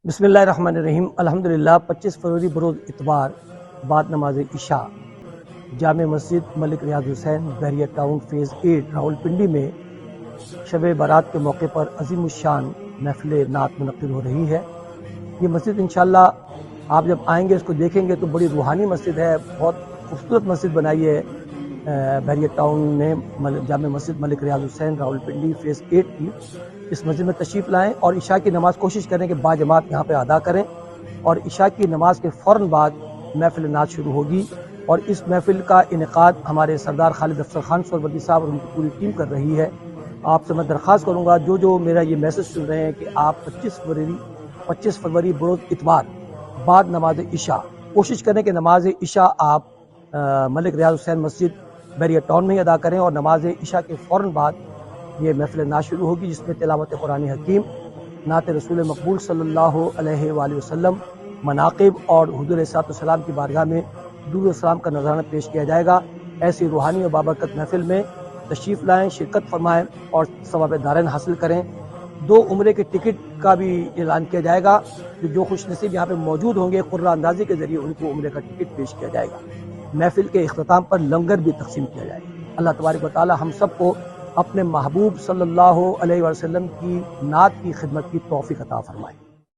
بسم اللہ الرحمن الرحیم۔ الحمدللہ 25 فروری بروز اتوار بعد نماز عشاء جامع مسجد ملک ریاض حسین بحریہ ٹاؤن فیز 8 راولپنڈی میں شب برات کے موقع پر عظیم الشان محفل نعت منعقد ہو رہی ہے۔ یہ مسجد انشاءاللہ آپ جب آئیں گے اس کو دیکھیں گے تو بڑی روحانی مسجد ہے، بہت خوبصورت مسجد بنائی ہے بحریہ ٹاؤن نے جامع مسجد ملک ریاض حسین راولپنڈی فیز 8 کی۔ اس مسجد میں تشریف لائیں اور عشاء کی نماز کوشش کریں کہ باجماعت یہاں پہ ادا کریں، اور عشاء کی نماز کے فوراً بعد محفل نعت شروع ہوگی، اور اس محفل کا انعقاد ہمارے سردار خالد افضل خان سہروردی صاحب اور ان کی پوری ٹیم کر رہی ہے۔ آپ سے میں درخواست کروں گا جو میرا یہ میسج سن رہے ہیں کہ آپ 25 فروری بروز اتوار بعد نماز عشاء کوشش کریں کہ نماز عشاء آپ ملک ریاض حسین مسجد بحریہ ٹاؤن میں ہی ادا کریں، اور نماز عشاء کے فوراً بعد یہ محفل نعت شروع ہوگی، جس میں تلاوت قرآن حکیم، نعت رسول مقبول صلی اللہ علیہ وآلہ وسلم، مناقب اور حضور علیہ السلام کی بارگاہ میں درود و سلام کا نذرانہ پیش کیا جائے گا۔ ایسی روحانی و بابرکت محفل میں تشریف لائیں، شرکت فرمائیں اور ثواب دارین حاصل کریں۔ 2 عمرے کے ٹکٹ کا بھی اعلان کیا جائے گا، جو خوش نصیب یہاں پہ موجود ہوں گے قرعہ اندازی کے ذریعے ان کو عمرے کا ٹکٹ پیش کیا جائے گا۔ محفل کے اختتام پر لنگر بھی تقسیم کیا جائے گا۔ اللہ تبارک و تعالی ہم سب کو اپنے محبوب صلی اللہ علیہ وسلم کی نعت کی خدمت کی توفیق عطا فرمائے۔